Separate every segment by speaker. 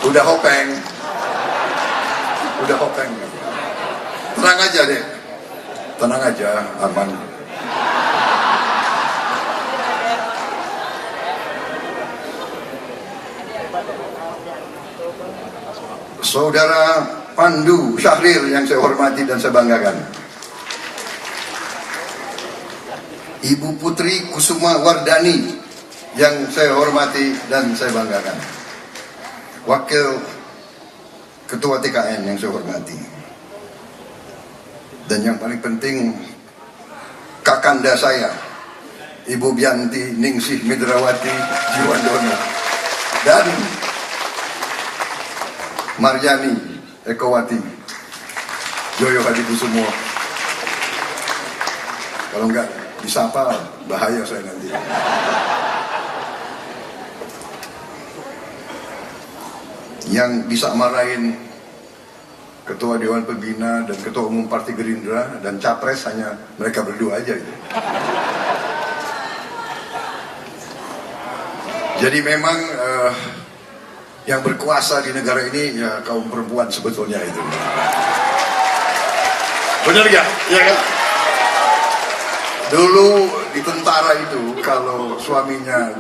Speaker 1: Udah hopeng. Udah hopeng. Tenang aja deh. Tenang aja, aman. Saudara Pandu Syahril yang saya hormati dan saya banggakan, Ibu Putri Kusuma Wardani yang saya hormati dan saya banggakan, Wakil Ketua TKN yang saya hormati, dan yang paling penting kakanda saya, Ibu Bianti Ningsih Midrawati Jiwandono dan Maryani Ekowati Joyo Hadikusumo. Kalau enggak disapa bahaya saya nanti. Yang bisa marahin Ketua Dewan Pembina dan Ketua Umum Partai Gerindra dan Capres hanya mereka berdua aja itu. Jadi memang yang berkuasa di negara ini ya kaum perempuan sebetulnya itu. Benar gak? Ya kan? Dulu di tentara itu kalau suaminya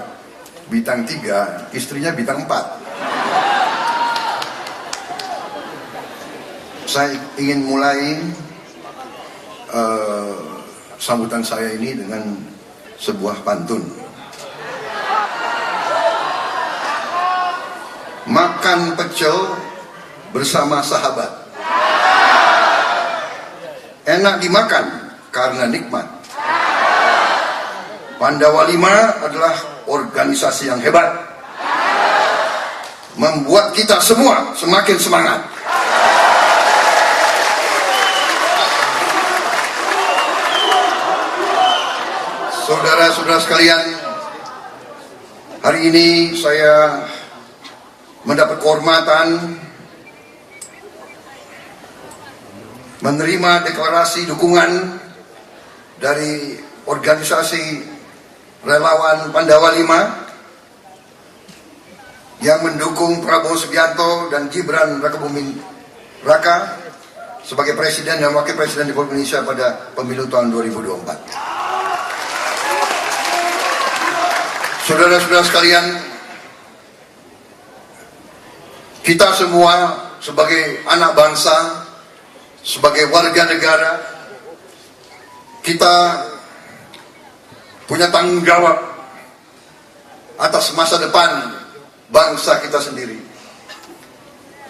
Speaker 1: bintang 3, istrinya bintang 4. Saya ingin mulai sambutan saya ini dengan sebuah pantun. Makan pecel bersama sahabat, enak dimakan karena nikmat. Pandawa 5 adalah organisasi yang hebat, membuat kita semua semakin semangat. Saudara-saudara sekalian, hari ini saya mendapat kehormatan menerima deklarasi dukungan dari organisasi relawan Pandawa 5 yang mendukung Prabowo Subianto dan Gibran Rakabuming Raka sebagai Presiden dan Wakil Presiden Republik Indonesia pada pemilu tahun 2024. Saudara-saudara sekalian, kita semua sebagai anak bangsa, sebagai warga negara, kita punya tanggung jawab atas masa depan bangsa kita sendiri.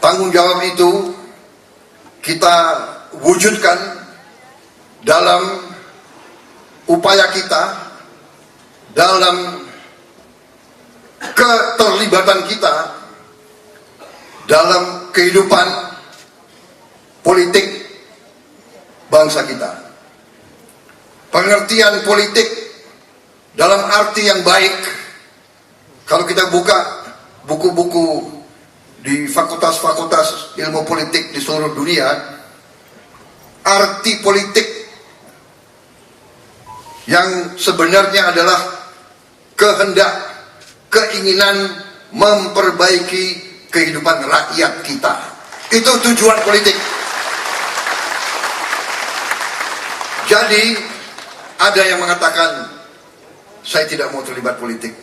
Speaker 1: Tanggung jawab itu kita wujudkan dalam upaya kita, dalam keterlibatan kita dalam kehidupan politik bangsa kita. Pengertian politik dalam arti yang baik, kalau kita buka buku-buku di fakultas-fakultas ilmu politik di seluruh dunia, arti politik yang sebenarnya adalah kehendak, keinginan memperbaiki kehidupan rakyat kita. Itu tujuan politik. Jadi ada yang mengatakan saya tidak mau terlibat politik.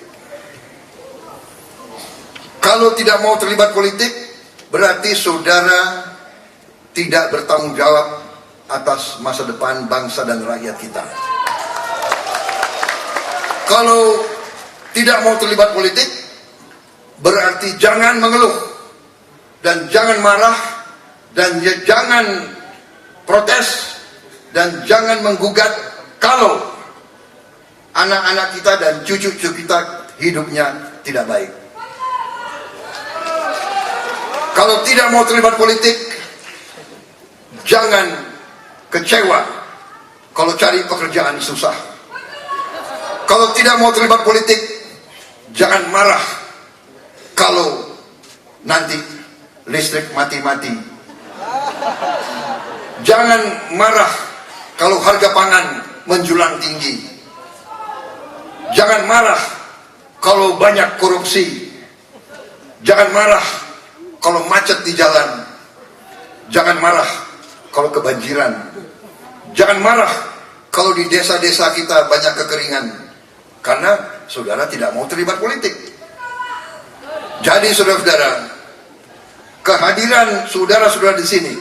Speaker 1: Kalau tidak mau terlibat politik, berarti saudara tidak bertanggung jawab atas masa depan bangsa dan rakyat kita. Kalau tidak mau terlibat politik, berarti jangan mengeluh dan jangan marah dan jangan protes dan jangan menggugat kalau anak-anak kita dan cucu-cucu kita hidupnya tidak baik. Kalau tidak mau terlibat politik, jangan kecewa kalau cari pekerjaan susah. Kalau tidak mau terlibat politik, jangan marah kalau nanti listrik mati-mati. Jangan marah kalau harga pangan menjulang tinggi. Jangan marah kalau banyak korupsi. Jangan marah kalau macet di jalan. Jangan marah kalau kebanjiran. Jangan marah kalau di desa-desa kita banyak kekeringan. Karena saudara tidak mau terlibat politik. Jadi saudara-saudara, kehadiran saudara-saudara di sini,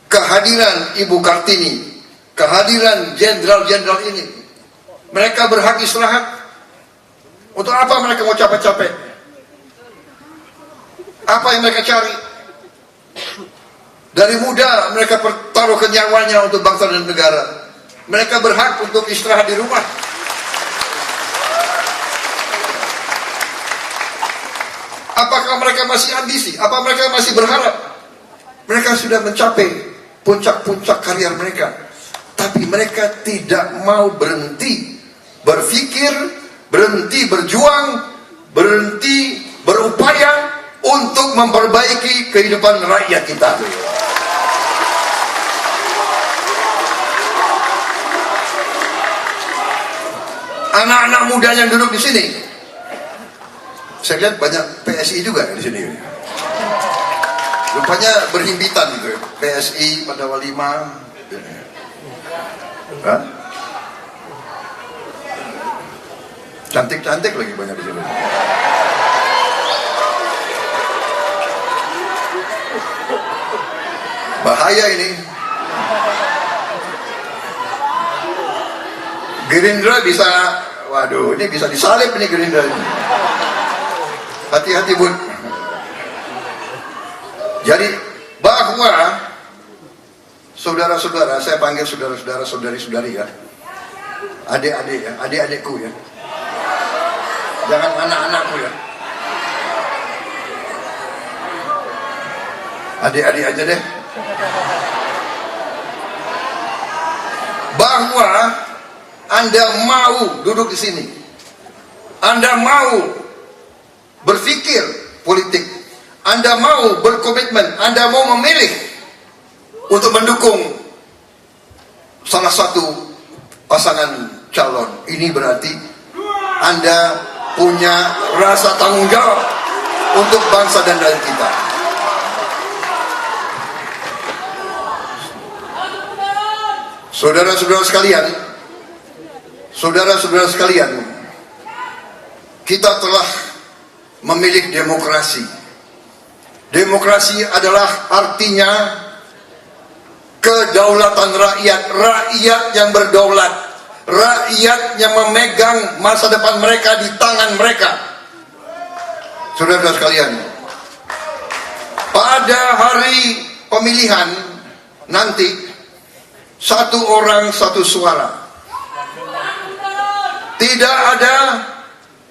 Speaker 1: kehadiran Ibu Kartini, kehadiran jenderal-jenderal ini, mereka berhak istirahat. Untuk apa mereka mau capek-capek? Apa yang mereka cari? Dari muda mereka pertaruhkan nyawanya untuk bangsa dan negara. Mereka berhak untuk istirahat di rumah. Apakah mereka masih ambisi? Apa mereka masih berharap? Mereka sudah mencapai puncak-puncak karier mereka. Tapi mereka tidak mau berhenti berpikir, berhenti berjuang, berhenti berupaya untuk memperbaiki kehidupan rakyat kita. Anak-anak muda yang duduk di sini, saya lihat banyak PSI juga di sini. Rupanya berhimpitan gitu, PSI pada Walima. Hah? Cantik-cantik lagi banyak di sini. Bahaya ini. Gerindra bisa, waduh, ini bisa disalib ini Gerindra ini. Hati-hati bun. Jadi bahwa saudara-saudara, saya panggil saudara-saudara, saudari-saudari ya, adik-adik ya, adik-adikku ya, jangan anak-anakku ya, adik-adik aja deh. Bahwa Anda mau duduk di sini, Anda mau berpikir politik, Anda mau berkomitmen, Anda mau memilih untuk mendukung salah satu pasangan calon. Ini berarti Anda punya rasa tanggung jawab untuk bangsa dan negara kita. Saudara-saudara sekalian, saudara-saudara sekalian, kita telah memilih demokrasi. Demokrasi adalah artinya kedaulatan rakyat, rakyat yang berdaulat, rakyat yang memegang masa depan mereka di tangan mereka. Saudara-saudara sekalian, pada hari pemilihan nanti, satu orang satu suara. Tidak ada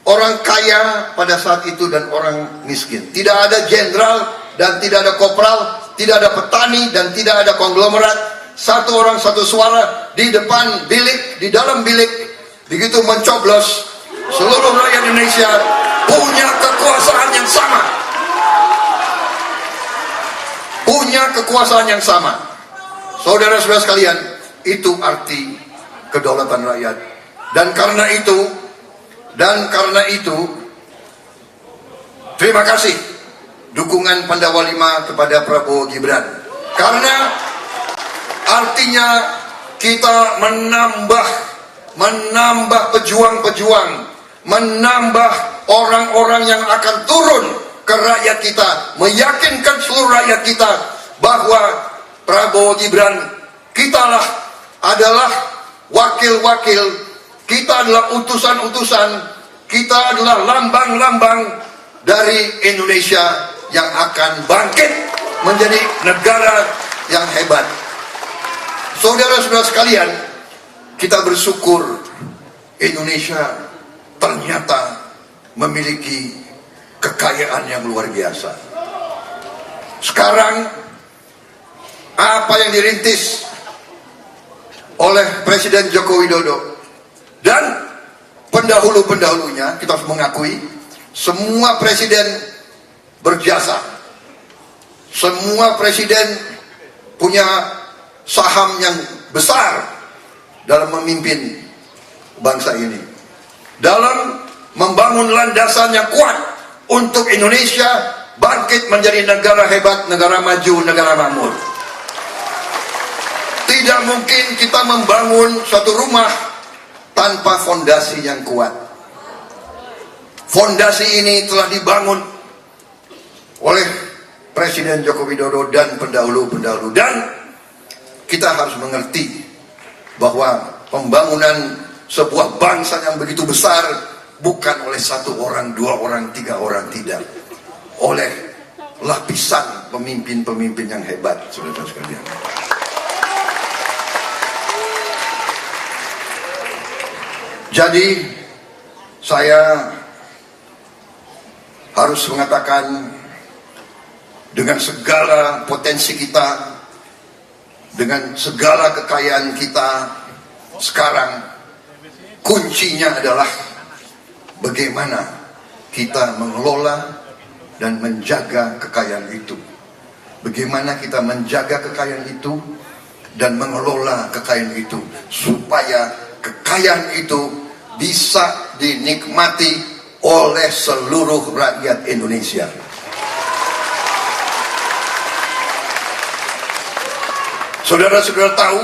Speaker 1: orang kaya pada saat itu dan orang miskin. Tidak ada jenderal dan tidak ada kopral, tidak ada petani dan tidak ada konglomerat. Satu orang satu suara di depan bilik, di dalam bilik. Begitu mencoblos, seluruh rakyat Indonesia punya kekuasaan yang sama. Punya kekuasaan yang sama. Saudara-saudara sekalian, itu arti kedaulatan rakyat. Dan karena itu, terima kasih dukungan Pandawa 5 kepada Prabowo Gibran. Karena artinya kita menambah pejuang-pejuang, menambah orang-orang yang akan turun ke rakyat kita, meyakinkan seluruh rakyat kita bahwa Prabowo Gibran, kitalah adalah wakil-wakil, kita adalah utusan-utusan, kita adalah lambang-lambang dari Indonesia yang akan bangkit menjadi negara yang hebat. Saudara-saudara sekalian, kita bersyukur Indonesia ternyata memiliki kekayaan yang luar biasa. Sekarang apa yang dirintis oleh Presiden Joko Widodo dan pendahulu-pendahulunya, kita harus mengakui semua presiden berjasa, semua presiden punya saham yang besar dalam memimpin bangsa ini, dalam membangun landasan yang kuat untuk Indonesia bangkit menjadi negara hebat, negara maju, negara makmur. Tidak mungkin kita membangun suatu rumah tanpa fondasi yang kuat. Fondasi ini telah dibangun oleh Presiden Joko Widodo dan pendahulu-pendahulu, dan kita harus mengerti bahwa pembangunan sebuah bangsa yang begitu besar bukan oleh satu orang, dua orang, tiga orang, tidak, oleh lapisan pemimpin-pemimpin yang hebat, saudara sekalian. Jadi saya harus mengatakan, dengan segala potensi kita, dengan segala kekayaan kita, sekarang kuncinya adalah bagaimana kita mengelola dan menjaga kekayaan itu. Bagaimana kita menjaga kekayaan itu dan mengelola kekayaan itu, supaya kekayaan itu bisa dinikmati oleh seluruh rakyat Indonesia. Saudara-saudara tahu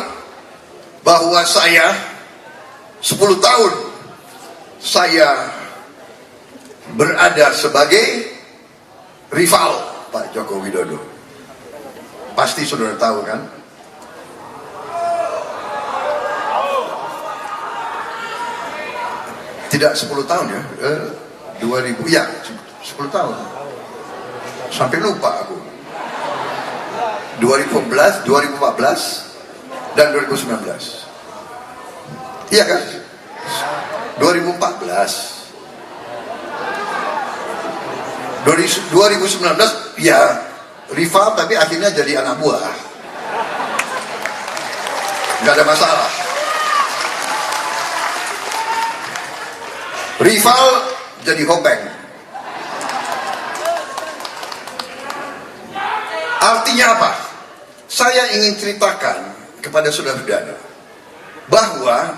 Speaker 1: bahwa saya 10 tahun saya berada sebagai rival Pak Joko Widodo. Pasti saudara tahu kan? Tidak 10 tahun ya, 2000, ya 10 tahun. Sampai lupa aku. 2014, 2014, dan 2019. Iya kan? 2014. 2019, ya rival tapi akhirnya jadi anak buah. Nggak ada masalah. Rival jadi hopeng. Artinya apa? Saya ingin ceritakan kepada saudara-saudara bahwa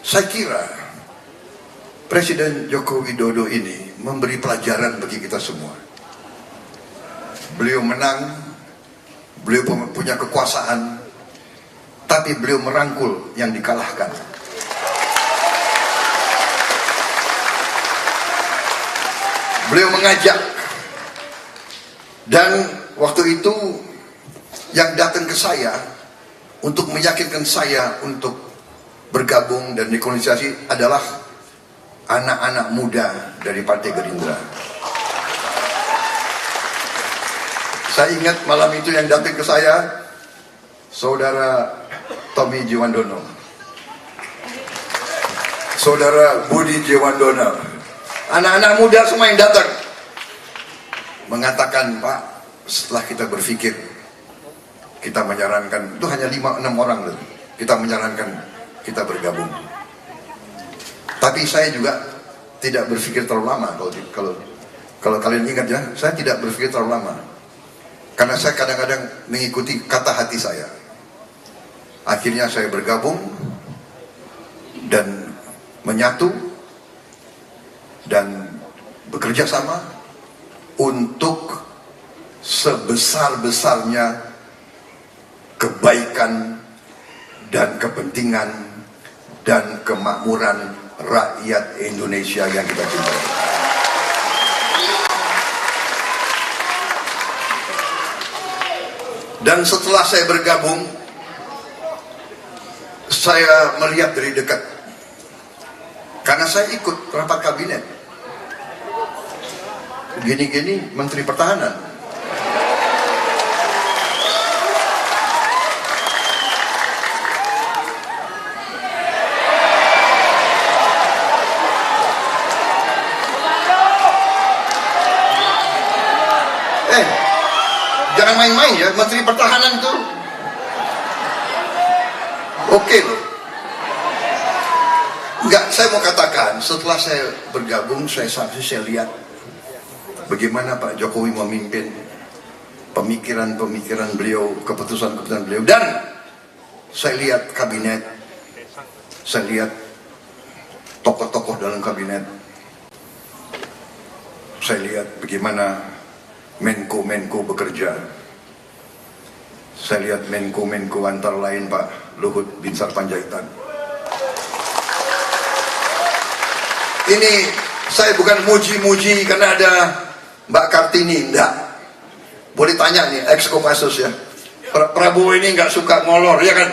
Speaker 1: saya kira Presiden Joko Widodo ini memberi pelajaran bagi kita semua. Beliau menang, beliau punya kekuasaan, tapi beliau merangkul yang dikalahkan. Beliau mengajak, dan waktu itu yang datang ke saya untuk meyakinkan saya untuk bergabung dan rekonsiliasi adalah anak-anak muda dari Partai Gerindra. Saya ingat malam itu yang datang ke saya, Saudara Tommy Jiwandono, Saudara Budi Jiwandono, anak-anak muda semua yang datang mengatakan, Pak, setelah kita berpikir, kita menyarankan, itu hanya 5-6 orang loh, kita menyarankan kita bergabung. Tapi saya juga tidak berpikir terlalu lama. Kalau kalian ingat ya, saya tidak berpikir terlalu lama, karena saya kadang-kadang mengikuti kata hati saya. Akhirnya saya bergabung dan menyatu dan bekerja sama untuk sebesar-besarnya kebaikan dan kepentingan dan kemakmuran rakyat Indonesia yang kita cintai. Dan setelah saya bergabung, saya melihat dari dekat, karena saya ikut rapat kabinet. Gini-gini Menteri Pertahanan. Jangan main-main ya, Menteri Pertahanan itu oke loh. Enggak, saya mau katakan, setelah saya bergabung, saya lihat bagaimana Pak Jokowi memimpin, pemikiran-pemikiran beliau, keputusan-keputusan beliau, dan saya lihat kabinet, saya lihat tokoh-tokoh dalam kabinet, saya lihat bagaimana Menko-menko bekerja. Saya lihat menko-menko antara lain Pak Luhut Binsar Panjaitan. Ini saya bukan muji-muji karena ada Mbak Kartini, enggak. Boleh tanya nih, ex Kopassus ya. Prabowo ini nggak suka ngolor, ya kan?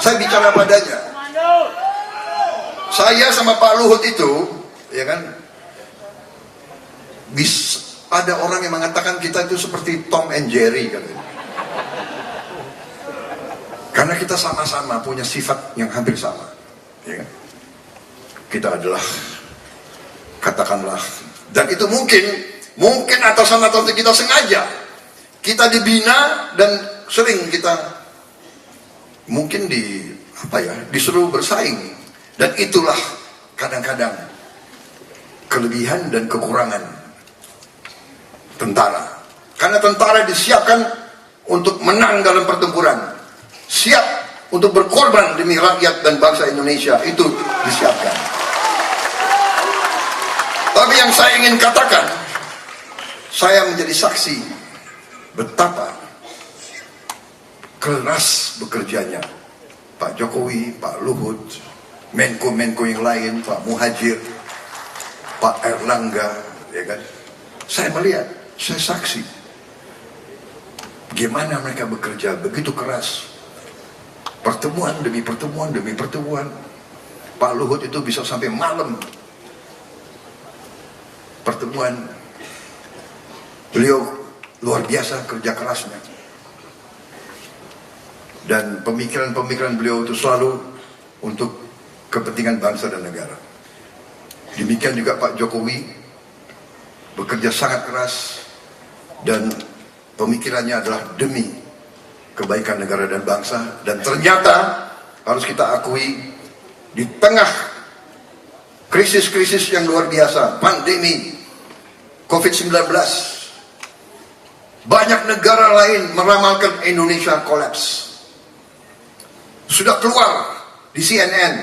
Speaker 1: Saya bicara padanya. Saya sama Pak Luhut itu, ya kan? Ada orang yang mengatakan kita itu seperti Tom and Jerry, katanya. Karena kita sama-sama punya sifat yang hampir sama, ya kan? Kita adalah, katakanlah, dan itu mungkin atasan-atasan kita sengaja, kita dibina dan sering kita mungkin disuruh bersaing, dan itulah kadang-kadang kelebihan dan kekurangan tentara. Karena tentara disiapkan untuk menang dalam pertempuran, siap untuk berkorban demi rakyat dan bangsa Indonesia, itu disiapkan. Tapi yang saya ingin katakan, saya menjadi saksi betapa keras bekerjanya Pak Jokowi, Pak Luhut, menko-menko yang lain, Pak Muhajir, Pak Erlangga, ya kan? Saya melihat, saya saksi bagaimana mereka bekerja begitu keras, pertemuan demi pertemuan demi pertemuan. Pak Luhut itu bisa sampai malam pertemuan. Beliau luar biasa kerja kerasnya, dan pemikiran-pemikiran beliau itu selalu untuk kepentingan bangsa dan negara. Demikian juga Pak Jokowi bekerja sangat keras, dan pemikirannya adalah demi kebaikan negara dan bangsa. Dan ternyata harus kita akui, di tengah krisis-krisis yang luar biasa, pandemi COVID-19, banyak negara lain meramalkan Indonesia kolaps. Sudah keluar di CNN,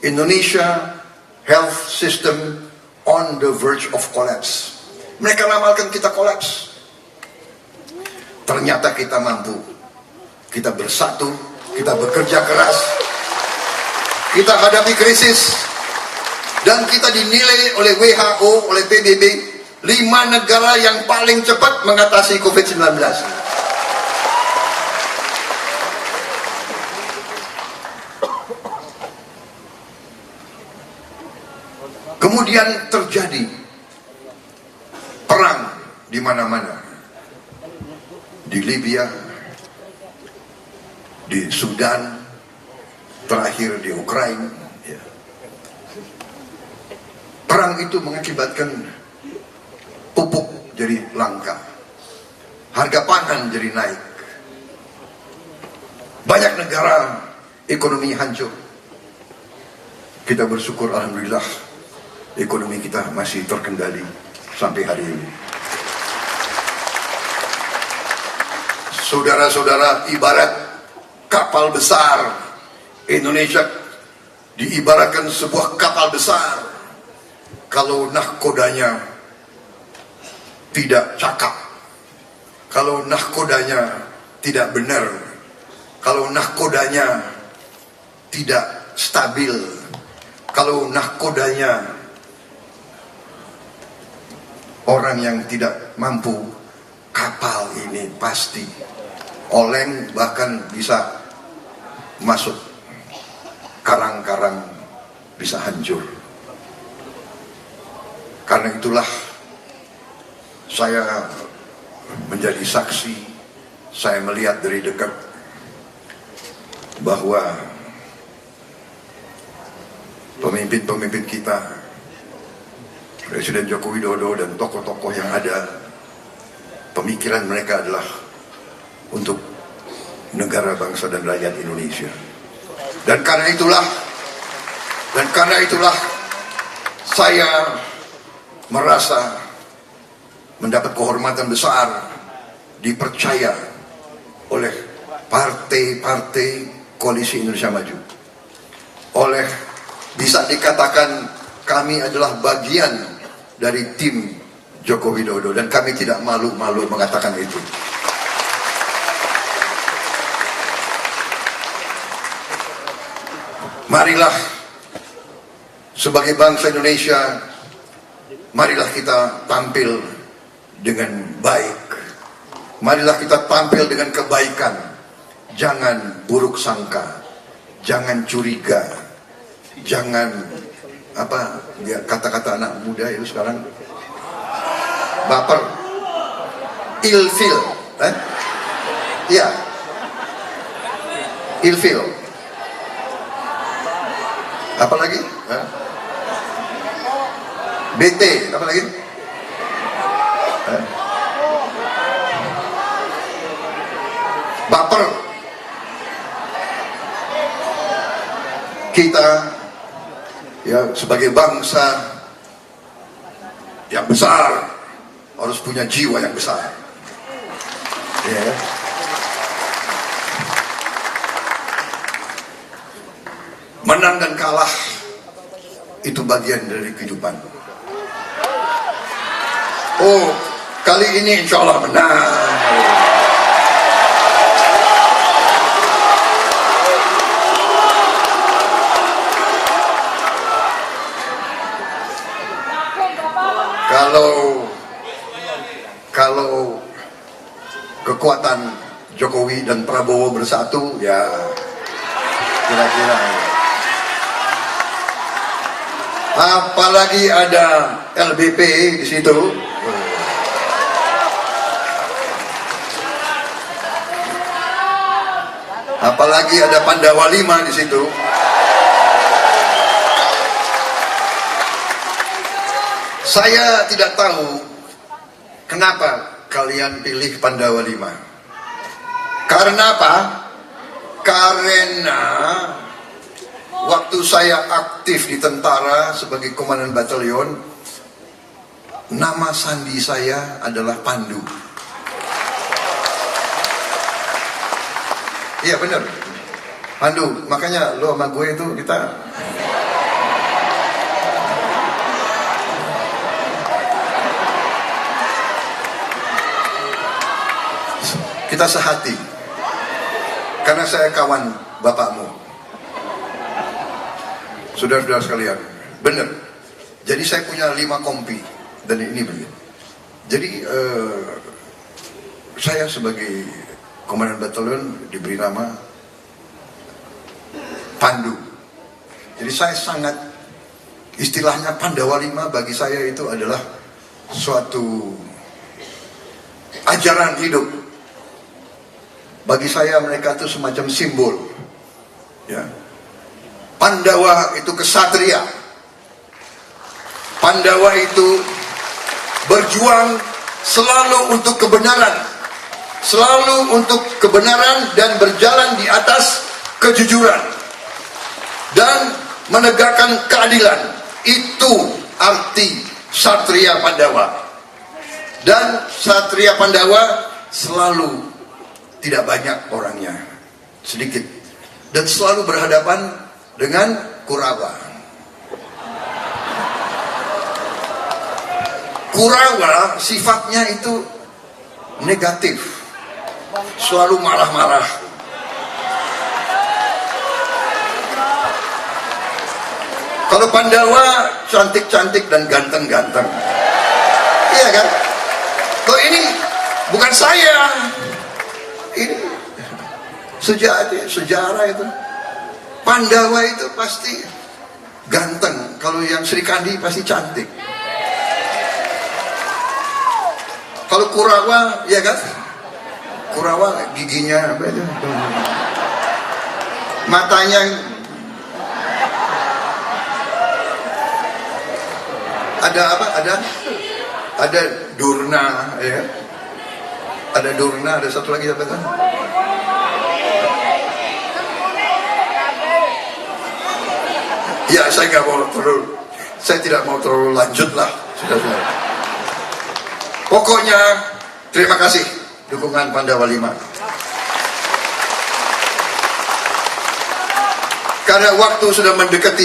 Speaker 1: Indonesia health system on the verge of collapse. Mereka ramalkan kita kolaps. Ternyata kita mampu. Kita bersatu, kita bekerja keras, kita hadapi krisis, dan kita dinilai oleh WHO, oleh PBB, 5 negara yang paling cepat mengatasi COVID-19. Kemudian terjadi perang di mana-mana. Di Libya, di Sudan, terakhir di Ukraina. Ya. Perang itu mengakibatkan pupuk jadi langka, harga pangan jadi naik, banyak negara ekonomi hancur. Kita bersyukur, alhamdulillah, ekonomi kita masih terkendali sampai hari ini. Saudara-saudara, ibarat kapal besar, Indonesia diibaratkan sebuah kapal besar. Kalau nahkodanya tidak cakap, kalau nahkodanya tidak benar, kalau nahkodanya tidak stabil, kalau nahkodanya orang yang tidak mampu, kapal ini pasti oleng, bahkan bisa masuk karang-karang, bisa hancur. Karena itulah saya menjadi saksi, saya melihat dari dekat bahwa pemimpin-pemimpin kita, Presiden Joko Widodo dan tokoh-tokoh yang ada, pemikiran mereka adalah untuk negara, bangsa, dan rakyat Indonesia. Dan karena itulah saya merasa mendapat kehormatan besar, dipercaya oleh partai-partai Koalisi Indonesia Maju, oleh, bisa dikatakan kami adalah bagian dari tim Joko Widodo, dan kami tidak malu-malu mengatakan itu. Marilah sebagai bangsa Indonesia, marilah kita tampil dengan baik. Marilah kita tampil dengan kebaikan. Jangan buruk sangka, jangan curiga, jangan apa ya, kata-kata anak muda itu sekarang, baper, ilfil, ya, ilfil. Apa lagi? BT, apa lagi? Baper. Kita ya sebagai bangsa yang besar harus punya jiwa yang besar. Ya. Menang dan kalah itu bagian dari kehidupan. Oh, kali ini insya Allah menang. Kalau kekuatan Jokowi dan Prabowo bersatu, ya kira-kira. Apalagi ada LBP di situ. Apalagi ada Pandawa 5 di situ. Saya tidak tahu kenapa kalian pilih Pandawa 5. Karena apa? Karena waktu saya aktif di tentara sebagai komandan batalion, nama sandi saya adalah Pandu. Iya benar, Pandu. Makanya lo sama gue itu kita sehati, karena saya kawan bapakmu. Saudara-saudara sekalian, benar. Jadi saya punya 5 kompi, dan ini begitu. Jadi saya sebagai komandan batalion diberi nama Pandu. Jadi saya sangat, istilahnya Pandawa 5 bagi saya itu adalah suatu ajaran hidup. Bagi saya mereka itu semacam simbol, ya. Pandawa itu kesatria. Pandawa itu berjuang selalu untuk kebenaran, selalu untuk kebenaran dan berjalan di atas kejujuran dan menegakkan keadilan. Itu arti Satria Pandawa. Dan Satria Pandawa selalu tidak banyak orangnya, sedikit, dan selalu berhadapan dengan Kurawa. Kurawa sifatnya itu negatif, selalu marah-marah. Kalau Pandawa cantik-cantik dan ganteng-ganteng, iya kan? Kalau ini bukan saya. Ini sejarah itu. Pandawa itu pasti ganteng. Kalau yang Sri Kandi pasti cantik. Kalau Kurawa, ya kan? Kurawa giginya apa itu? Matanya ada apa? Ada Durna, ya. Ada Durna, ada satu lagi apa kan? Ya, saya tidak mau terlalu lanjut lah, sudah. Pokoknya terima kasih dukungan Pandawa 5. Karena waktu sudah mendekati.